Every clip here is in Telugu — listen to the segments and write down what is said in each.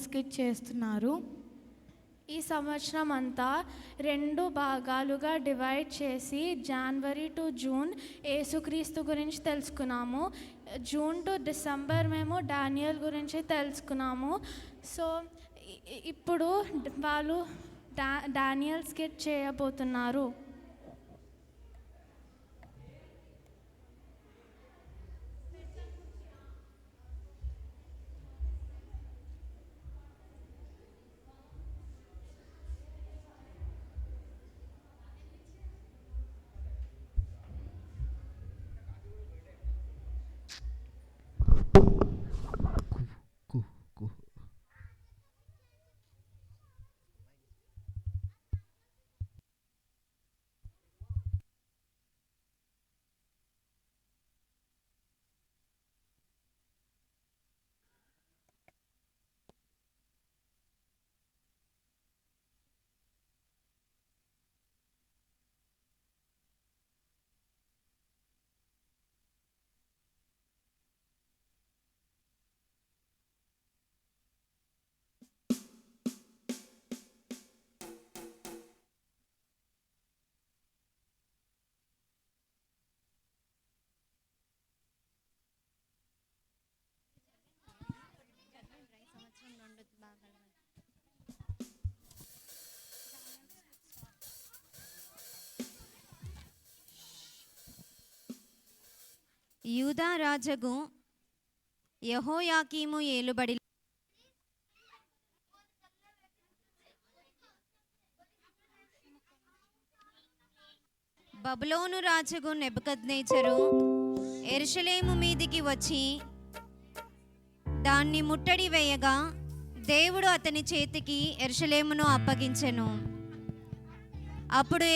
స్కిట్ చేస్తున్నారు. ఈ సంవత్సరం అంతా 2 భాగాలుగా డివైడ్ చేసి జనవరి టు జూన్ యేసుక్రీస్తు గురించి తెలుసుకున్నాము. జూన్ టు డిసెంబర్ మేము డానియల్ గురించి తెలుసుకున్నాము. సో ఇప్పుడు వాళ్ళు డానియల్ స్కిట్ చేయబోతున్నారు. యూదా రాజగు యెహోయాకీము ఏలుబడి బబులోను రాజగు నెబుకద్నెజరు యెరూషలేము మీదికి వచ్చి దాన్ని ముట్టడి వేయగా దేవుడు అతని చేతికి యెరూషలేమును అప్పగించెను. అప్పుడు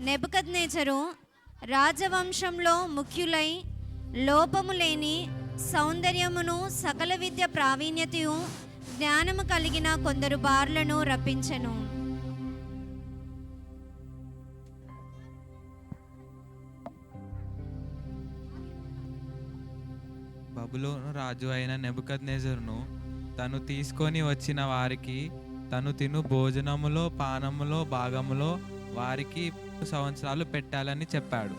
నెబుకద్నెజరు రాజవంశంలో ముఖ్యులై లోపము లేని సౌందర్యమును సకల విద్య ప్రావీణ్యతయు జ్ఞానము కలిగిన కొందరు బారులను రప్పించెను. బబులోను రాజు అయిన నెబుకద్నెజరును తను తీసుకొని వచ్చిన వారికి తను తిను భోజనములో పానములో భాగములో వారికి 3 సంవత్సరాలు పెట్టాలని చెప్పాడు.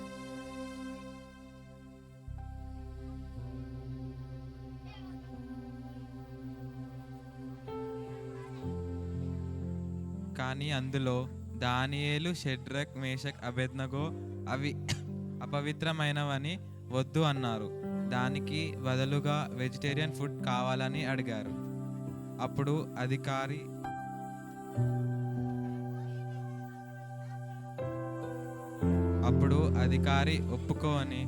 కానీ అందులో దానియేలు, షెడ్రక్, మేషక్, అబేద్నగో అవి అపవిత్రమైనవని వద్దు అన్నారు. దానికి బదులుగా వెజిటేరియన్ ఫుడ్ కావాలని అడిగారు. అప్పుడు అధికారి ఒప్పుకొని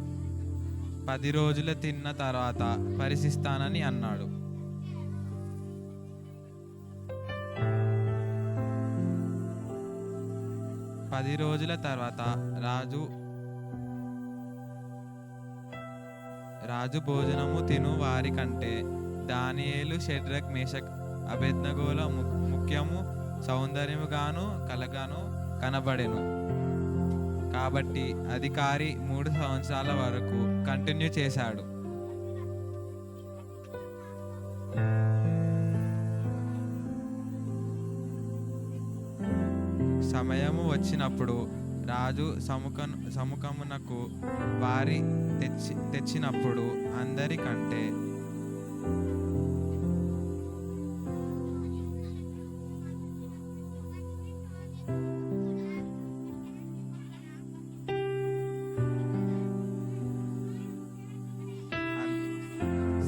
10 రోజులు తిన్న తర్వాత పరిశీలిస్తానని అన్నాడు. పది రోజుల తర్వాత రాజు భోజనము తిను వారి కంటే దానియేలు, షెడ్రక్, మేషక్, అబేద్నగోల ముఖ్యము సౌందర్యముగాను కలగాను కనబడెను. కాబట్టి అధికారి 3 సంవత్సరాల వరకు కంటిన్యూ చేశాడు. సమయము వచ్చినప్పుడు రాజు సముఖమునకు వారి తెచ్చినప్పుడు అందరికంటే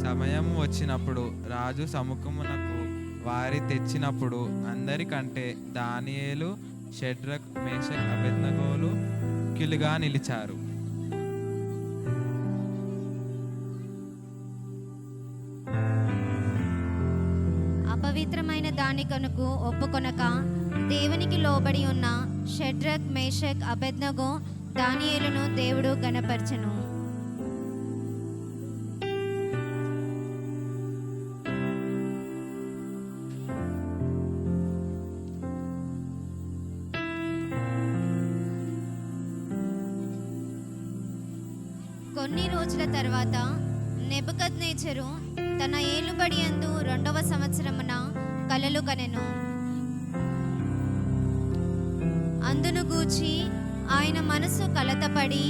సమయము వచ్చినప్పుడు రాజు సముఖమునకు వారి తెచ్చినప్పుడు అందరికంటే దానియేలు, షెడ్రక్, మేషక్, అబేద్నగోలు ముఖ్యులుగా నిలిచారు. అపవిత్రమైన దాని కనుక ఒప్పుకొనక దేవునికి లోబడి ఉన్న షెడ్రక్, మేషక్, అబేద్నగో, దానియేలును దేవుడు గణపరచెను. కొన్ని రోజుల తర్వాత నెబుకద్నెజరు తన ఏలుబడి యందు 2వ సంవత్సరమున కలలు కనెను. అందును గూర్చి ఆయన మనసు కలతపడి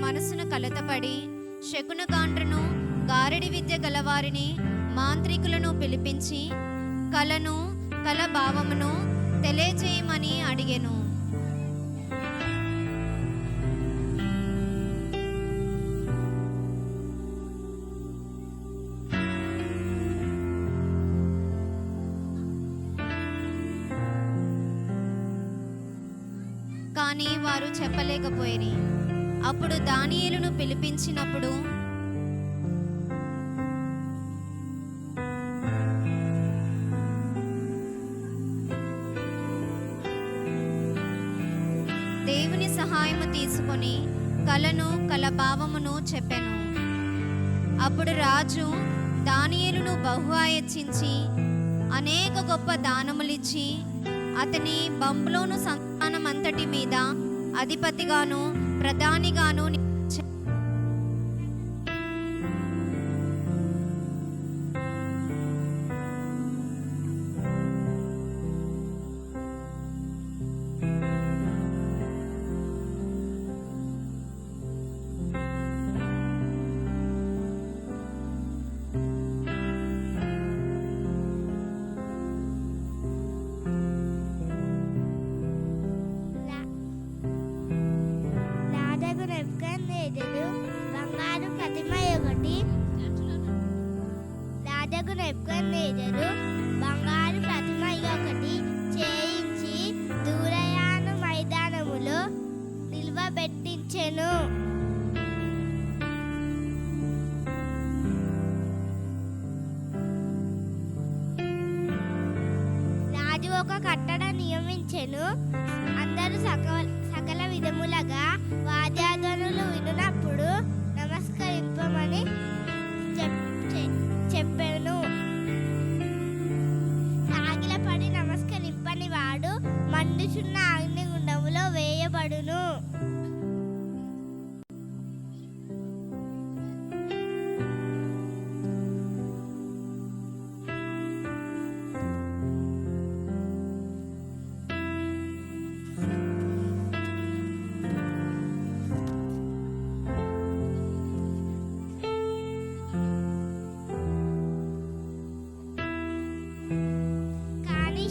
మనసును కలతపడి శకునగాండ్రను గారడి విద్య గలవారిని మాంత్రికులను పిలిపించి కలను కల భావమును తెలియజేయమని అడిగెను. కానీ వారు చెప్పలేకపోయిరి. అప్పుడు దానియేలును పిలిపించినప్పుడు దేవుని సహాయము తీసుకొని కలను కల భావమును చెప్పెను. అప్పుడు రాజు దానియేలును బహుగా హెచ్చించి అనేక గొప్ప దానములిచ్చి అతని బబులోను సంస్థానమంతటి మీద అధిపతిగాను ప్రధానిగాను బంగారు ప్రతిమ ఒకటి చేయించి దూరయాను మైదానములో నిల్వబెట్టించెను. రాజు ఒక కట్టడ నియమించెను. అందరూ సకల విధములుగా వాద్యాధ్వనులు వినునప్పుడు నమస్కరింపమని చెప్పాను. సాగిలపడి నమస్కరింపని వాడు మండుచున్న అగ్నిగుండములో వేయబడును.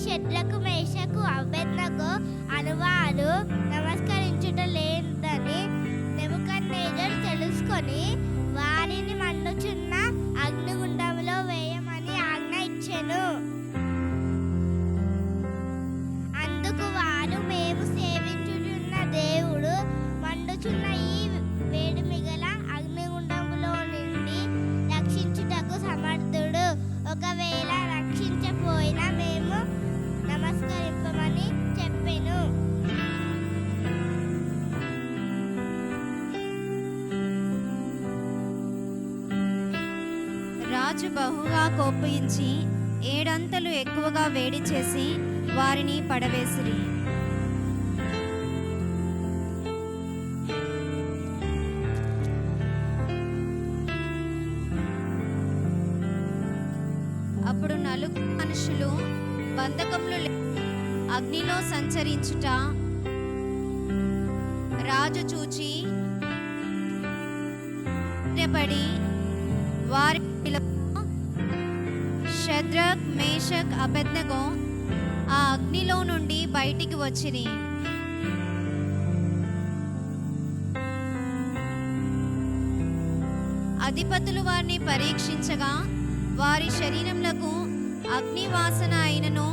షద్రకు మేషకు అబేద్నెగో అనువారు నమస్కరించుట లేదని నెబుకద్నెజరు తెలుసుకొని వారిని మండుచున్న అగ్నిగుండంలో వేయమని ఆజ్ఞ ఇచ్చెను. అందుకు వారు, మేము సేవించుచున్న దేవుడు మండుచున్న ఈ వేడిమిగల అగ్నిగుండంలో నుండి రక్షించుటకు సమర్థుడు. ఒకవేళ రక్షించపోయినా మేము నమస్కరింపమని చెప్పెను. రాజు బహుగా కోపించి 7 అంతలు ఎక్కువగా వేడి చేసి వారిని పడవేసిరి. అప్పుడు 4 మనుషులు బంధకములు అగ్నిలో సంచరించుట రాజు చూచి పడి వారి షద్రక్ మేషక్ అబేద్నెగో ఆ అగ్నిలో నుండి బయటికి వచ్చిరి. అధిపతులు వారిని పరీక్షించగా వారి శరీరములకు అగ్నివాసన అయినను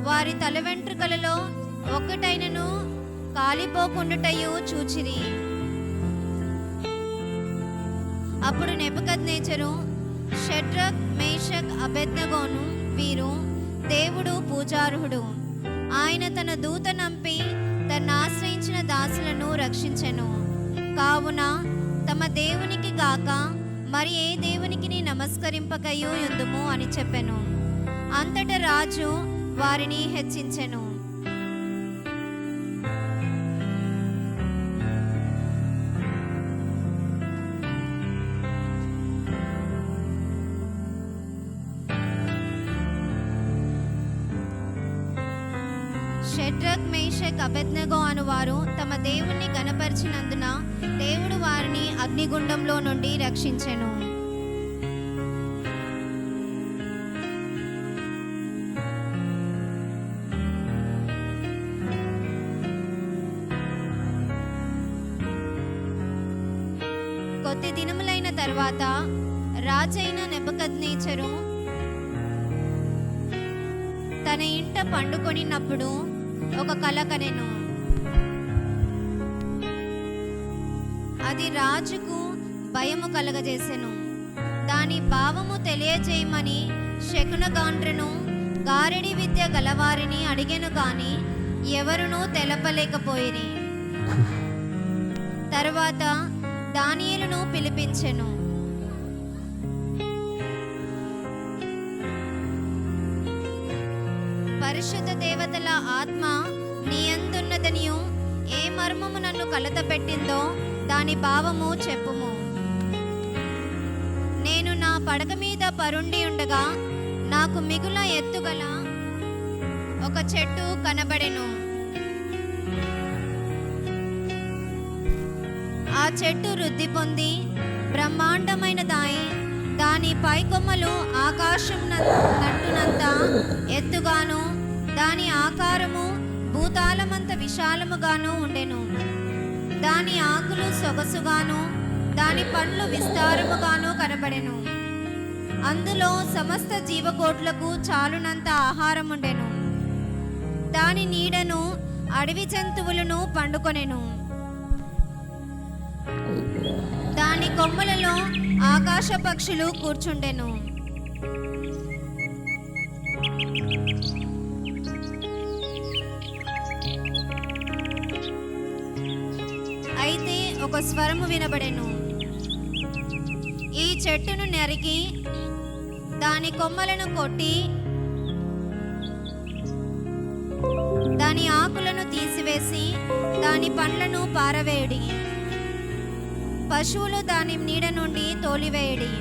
వారి తల వెంట్రుకలలో ఒక్కటైనను కాలిపోకుండుటయు చూచిరి. అప్పుడు నెబుకద్నెజరు షద్రక్ మేషక్ అబేద్నెగోను, వీరు దేవుడు పూజార్హుడు, ఆయన తన దూత నంపి తను ఆశ్రయించిన దాసులను రక్షించెను. కావున తమ దేవునికి గాక మరి ఏ దేవునికి నమస్కరింపకయు యుందుము అని చెప్పెను. అంతటా రాజు వారిని హెచ్చించెను. షడ్రక్, మేషక్, అబేద్నెగో అనువారు తమ దేవుణ్ణి గణపరిచినందున దేవుడు వారిని అగ్నిగుండంలో నుండి రక్షించెను. కొద్ది దినములైన తర్వాత రాజైన నెబుకద్నెజరు తన ఇంట పండుకొనినప్పుడు ఒక కల కనెను. అది రాజుకు భయము కలగజేసెను. దాని భావము తెలియజేయమని శకునగాండ్రను గారడి విద్య గలవారిని అడిగెను గాని ఎవరునూ తెలపలేకపోయిరి. తరువాత దానియేలును పిలిపించెను. పరిశుద్ధ దేవతల ఆత్మ నీ యందున్నదనియు ఏ మర్మము నన్ను కలత పెట్టిందో దాని భావము చెప్పుము. నేను నా పడక మీద పరుండి ఉండగా నాకు మిగుల ఎత్తుగల ఒక చెట్టు కనబడెను. ఆ చెట్టు వృద్ధి పొంది బ్రహ్మాండమైనదాయి. దాని పైకొమ్మలు ఆకాశం నట్టునంత ఎత్తుగాను దాని ఆకారము భూతాళమంత విశాలముగాను ఉండెను. దాని ఆకులు సొగసుగాను దాని పండ్లు విస్తారముగాను కనబడెను. అందులో సమస్త జీవకోట్లకు చాలునంత ఆహారం ఉండెను. దాని నీడను అడవి జంతువులను పండుకొనెను. దాని కొమ్మలలో ఆకాశ పక్షులు కూర్చుండెను. అయితే ఒక స్వరము వినబడెను. ఈ చెట్టును నరికి దాని కొమ్మలను కొట్టి దాని ఆకులను తీసివేసి దాని పండ్లను పారవేయుడి. పశువులు దాని నీడ నుండి తోలివేయడి.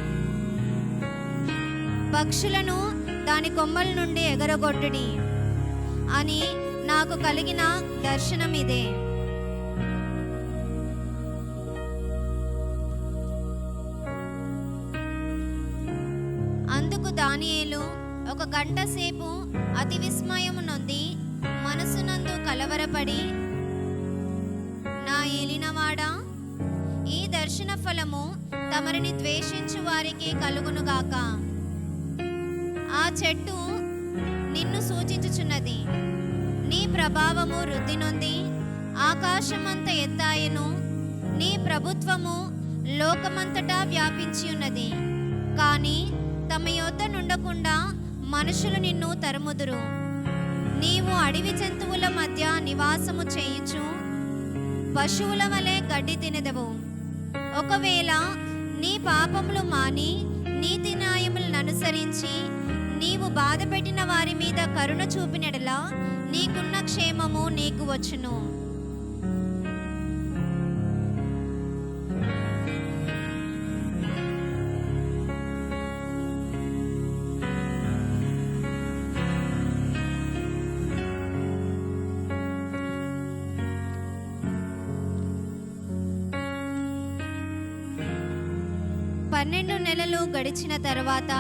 పక్షులను దాని కొమ్మల నుండి ఎగరగొట్టుడి అని నాకు కలిగిన దర్శనం ఇదే. అందుకు దానియేలు ఒక గంట సేపు అతి విస్మయము నొంది మనసునందు కలవరపడి, నా ఏలినవాడా, ఈ దర్శన ఫలము తమరిని ద్వేషించు వారికి కలుగునుగాక. ఆ చెట్టు నిన్ను సూచించుచున్నది. నీ ప్రభావము వృద్ధి నొంది ఆకాశమంత ఎత్తాయను. నీ ప్రభుత్వము లోకమంతటా వ్యాపించి ఉన్నది. కానీ తమ యొద్ద నుండకుండా మనుషులు నిన్ను తరుముదురు. నీవు అడవి జంతువుల మధ్య నివాసము చేయుచు పశువుల వలె గడ్డి తినెదవు. ఒకవేళ నీ పాపములు మాని నీతి న్యాయములను అనుసరించి నీవు బాధపెట్టిన వారి మీద కరుణ చూపినడలా నీకున్న క్షేమము నీకు వచ్చును. పన్నెండు నెలలు గడిచిన తర్వాత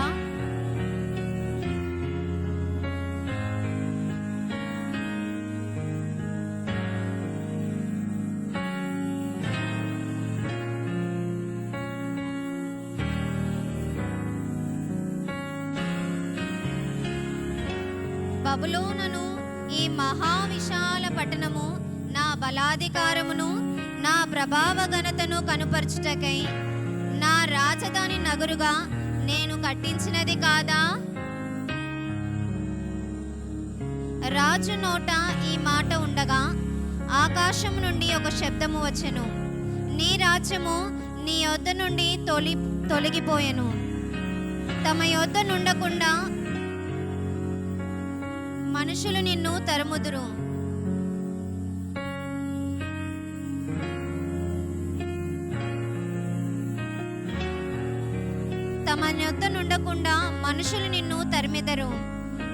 బబులోనును, ఈ మహావిశాల పట్టణము నా బలాధికారమును నా ప్రభావ ఘనతను కనుపరచుటకై నా రాజధాని నగరుగా నేను కట్టించినది కాదా? రాజు నోట ఈ మాట ఉండగా ఆకాశం నుండి ఒక శబ్దము వచ్చెను. నీ రాజ్యము నీ యొద్ద నుండి తొలగిపోయెను. తమ యొద్ద నుండకుండా మనుషులు నిన్ను తరుముదురు. తమ యొద్ద నుండకుండా మనుషులు నిన్ను తరిమెదరు.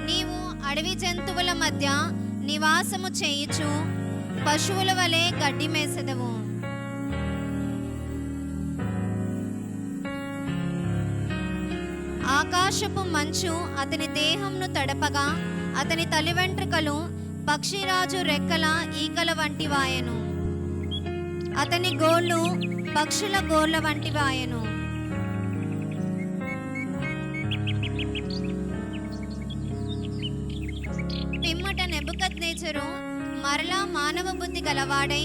నీవు అడవి జంతువుల మధ్య నివాసము చేయుచు పశువుల వలె గడ్డి మేసెదవు. ఆకాశపు మంచు అతని దేహంను తడపగా అతని తలి వెంట్రుకలు పక్షిరాజు రెక్కల ఈకల వంటి వాయను. అతని గోళ్ళు పక్షుల గోళ్ళ వంటి వాయను. పిమ్మట నెబుకద్నెజరు మరలా మానవ బుద్ధి గలవాడై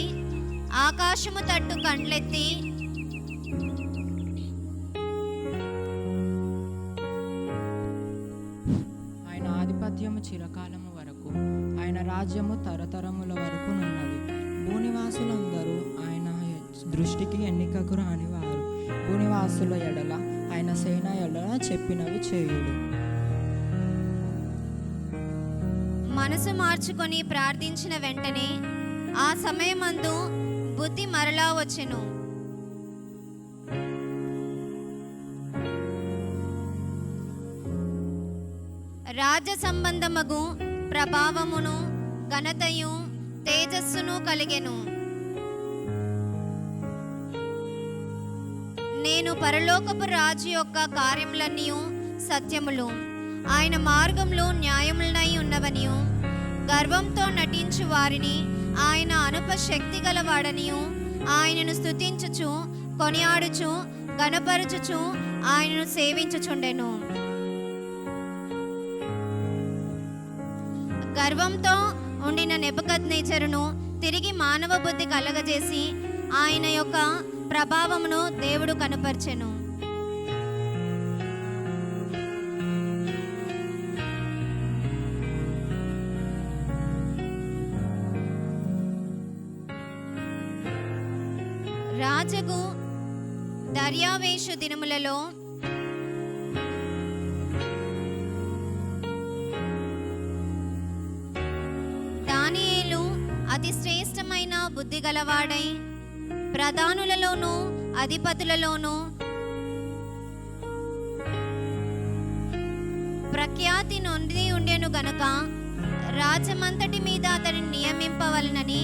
ఆకాశము తట్టు కండ్లెత్తి ఆయన ఆధిపత్యము చిరకాలము వరకు, ఆయన రాజ్యము తరతరముల వరకు నున్నది. భూనివాసులందరూ ఆయన దృష్టికి ఎన్నికకు రానివారు. భూనివాసుల ఎడల ఆయన సేన ఎడల చెప్పినవి చేయుడు. మనసు మార్చుకొని ప్రార్థించిన వెంటనే ఆ సమయమందు బుద్ధి మరలా వచ్చెను. రాజ్య సంబంధమగు ప్రభావమును ఘనతయు తేజస్సును కలిగెను. నేను పరలోకపు రాజు యొక్క కార్యములన్నీ సత్యములు, ఆయన మార్గంలో న్యాయములనై ఉన్నవనియు, గర్వంతో నటించు వారిని ఆయన అనుప శక్తి గలవాడనియు, ఆయనను స్తుతించుచు కొనియాడుచు గణపరచుచు ఆయనను సేవించుచుండెను. గర్వంతో ఉండిన నెబుకద్నెజరును తిరిగి మానవ బుద్ధి కలగజేసి ఆయన యొక్క ప్రభావమును దేవుడు కనపర్చెను. రాజగు దర్యావేషు దినములలో దానియేలు అతి శ్రేష్టమైన బుద్ధి గలవాడై ప్రధానులలోనూ అధిపతులలోనూ ప్రఖ్యాతి నొంది ఉండెను గనుక రాజ్యమంతటి మీద అతనిని నియమింపవలనని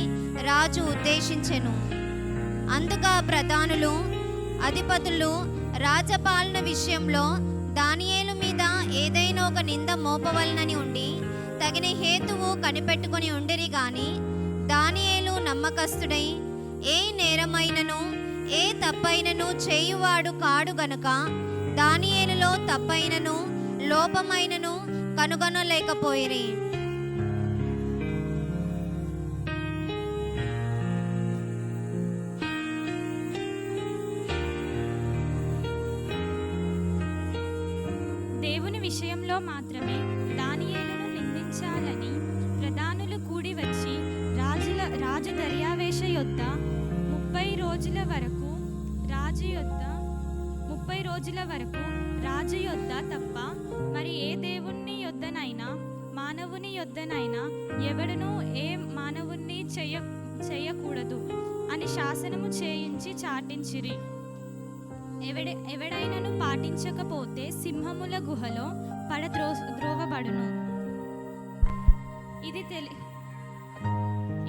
రాజు ఉద్దేశించెను. అందుక ప్రధానులు అధిపతులు రాజపాలన విషయంలో దానియేలు మీద ఏదైనా ఒక నింద మోపవలనని ఉండి తగిన హేతువు కనిపెట్టుకొని ఉండిరి గాని దానియేలు నమ్మకస్తుడై ఏ నేరమైనను ఏ తప్పైనను చేయువాడు కాడు గనుక దానియేలులో తప్పైనను లోపమైనను కనుగొనలేకపోయిరి. దేవుని విషయంలో మాత్రమే దానియేలును నిందించాలని ప్రధానులు కూడి వచ్చి రాజు దర్యావేష యొద్ద 30 రోజుల వరకు రాజు యొద్ద తప్ప మరి ఏ దేవుని యొద్దనైనా మానవుని యొద్దనైనా ఎవడునూ ఏ మానవుణ్ణి చేయకూడదు అని శాసనము చేయించి చాటించిరి. ఎవడైనను పాటించకపోతే సింహముల గుహలో పడద్రోవబడును.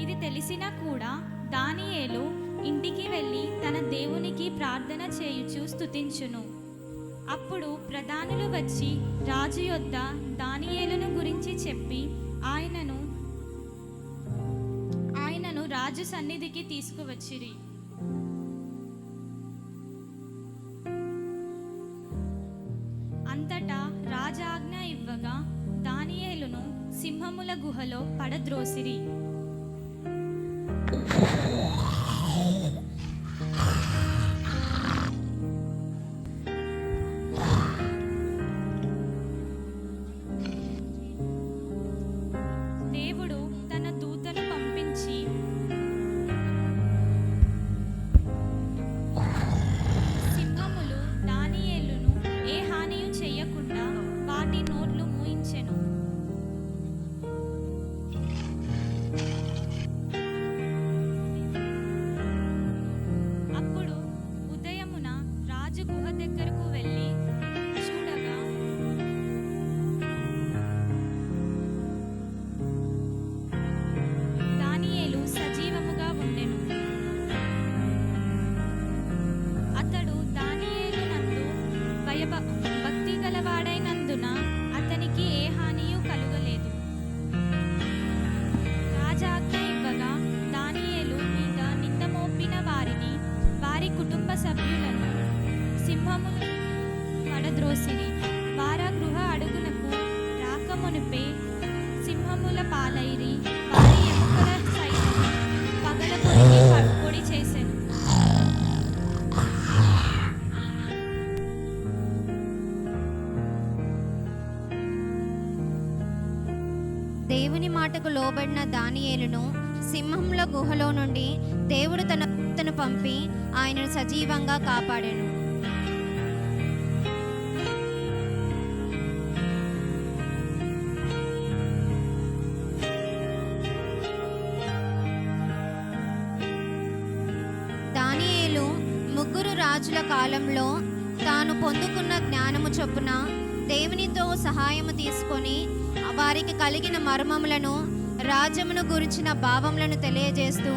ఇది తెలిసినా కూడా దానియేలు ఇంటికి వెళ్ళి తన దేవునికి ప్రార్థన చేయుచు స్తుతించును. అప్పుడు ప్రధానులు వచ్చి రాజు యొద్ద దానియేలును గురించి చెప్పి ఆయనను రాజు సన్నిధికి తీసుకువచ్చిరి. అంతటా రాజాజ్ఞ ఇవ్వగా దానియేలును సింహముల గుహలో పడద్రోసిరి. దేవుడు తన దూతను పంపించి సింహములు దానియేలును పడద్రోసిరి. వారా గృహ అడుగునకు రాకమునుపే సింహముల పాలైరి. వారి ఎముకల సైతం పగలగొరికి పొడి చేసెను. దేవుని మాటకు లోబడిన దానియేలును సింహంల గుహలో నుండి దేవుడు తనను పంపి ఆయనను సజీవంగా కాపాడెను. దానియేలు ముగ్గురు రాజుల కాలంలో తాను పొందుకున్న జ్ఞానము చొప్పున దేవునితో సహాయము తీసుకొని వారికి కలిగిన మర్మములను, రాజ్యమును గురించిన భావములను తెలియజేస్తూ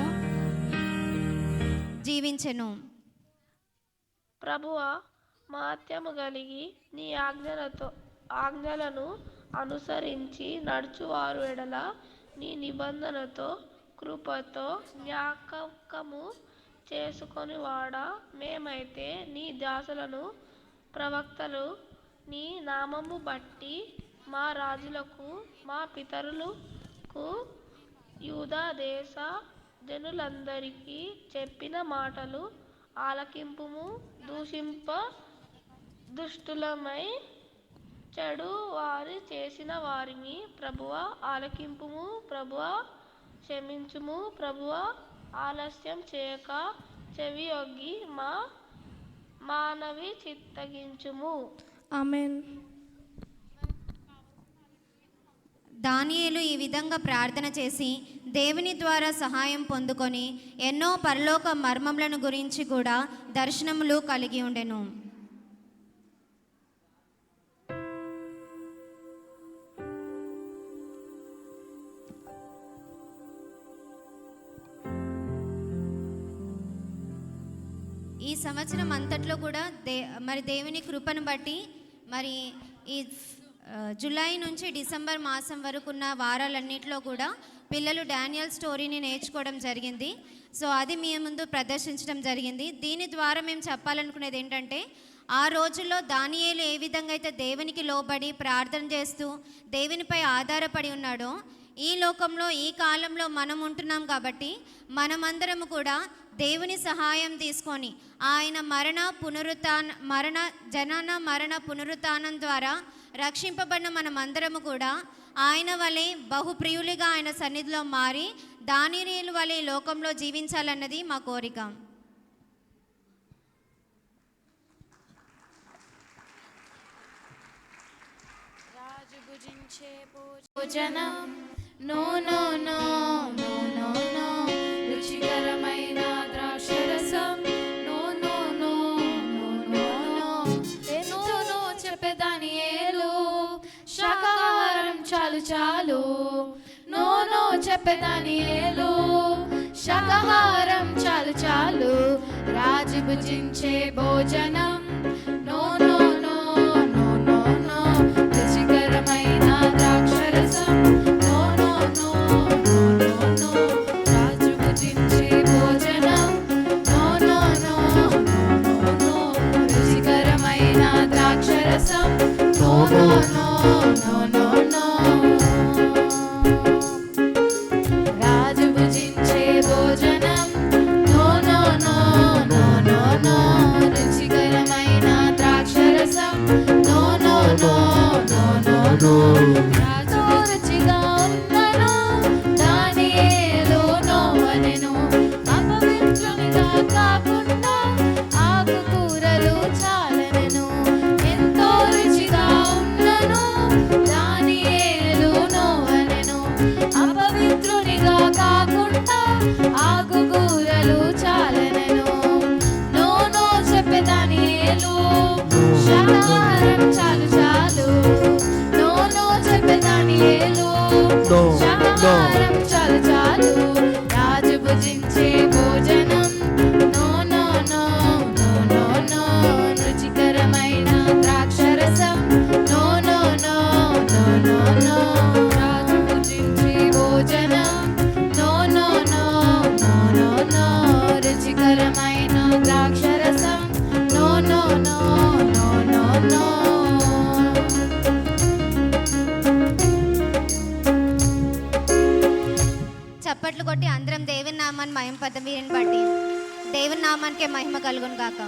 జీవించెను. ప్రభువా, మహత్యము కలిగి నీ ఆజ్ఞలను అనుసరించి నడుచువారు ఎడల నీ నిబంధనతో కృపతో జ్ఞాపకము చేసుకొని వాడా, మేమైతే నీ దాసులను ప్రవక్తలు నీ నామము బట్టి మా రాజులకు మా పితరులకు యూదా దేశ జనులందరికీ చెప్పిన మాటలు ఆలకింపుము. దూషింప దుష్టులమై చెడు వారి చేసిన వారిని ప్రభువా ఆలకింపుము. ప్రభువా క్షమించుము. ప్రభువా ఆలస్యం చేయక చెవి ఒగ్గి మా మానవి చిత్తగించుము. ఆమేన్. దానియేలు ఈ విధంగా ప్రార్థన చేసి దేవుని ద్వారా సహాయం పొందుకొని ఎన్నో పరలోక మర్మములను గురించి కూడా దర్శనములు కలిగి ఉండెను. ఈ సంవత్సరం అంతట్లో కూడా మరి దేవుని కృపను బట్టి మరి ఈ జూలై నుంచి డిసెంబర్ మాసం వరకు ఉన్న వారాలన్నింటిలో కూడా పిల్లలు డానియల్ స్టోరీని నేర్చుకోవడం జరిగింది. సో అది మీ ముందు ప్రదర్శించడం జరిగింది. దీని ద్వారా మేము చెప్పాలనుకునేది ఏంటంటే, ఆ రోజుల్లో దానియేలు ఏ విధంగా అయితే దేవునికి లోబడి ప్రార్థన చేస్తూ దేవునిపై ఆధారపడి ఉన్నాడో, ఈ లోకంలో ఈ కాలంలో మనం ఉంటున్నాం కాబట్టి మనమందరము కూడా దేవుని సహాయం తీసుకొని ఆయన మరణ పునరుత్థానం ద్వారా రక్షింపబడిన మనమందరము కూడా ఆయన వలె బహుప్రియులుగా ఆయన సన్నిధిలో మారి దానియేలు వలె లోకంలో జీవించాలన్నది మా కోరిక. రాజు భుజించే భోజనం no no no no no no, రుచికరమైన ద్రాక్షరసం no no no no no no, ఎంతో చెప్పే దానియేలు శాకాహారం చాలు చాలు. నో నో చెప్పే దానియేలు శాకాహారం చాలు చాలు. రాజు భుజించే భోజనం no no no no no no, రుచికరమైన ద్రాక్షరసం no no no no no నో, రాజు భుజించే భోజనం no no no no no, రుచికరమైన ద్రాక్షరసం no no no no no నో. రాజు భుజించే భోజనం no no no no no no, రుచికరమైన ద్రాక్షరసం no no no no no నో. రాజు రుచిగా ఉన్నను దానియేలు నోవనెను, అపవిత్రునిగా కాకుండా ఆకుకూరలు చాలనెను. ఎంతో రుచిగా ఉన్నను దానియేలు నోవనెను, అపవిత్రునిగా కాకుండా ఆకుకూరలు చాలనెను. నో నో చెప్పే దానియేలు శాకాహారం చాలు చాలు. నో నో చెప్పే కొట్టి అందరం దేవుని నామాన్ని మహిమ పదం వీరిని బట్టి దేవుని నామానికే మహిమ కలుగును గాక.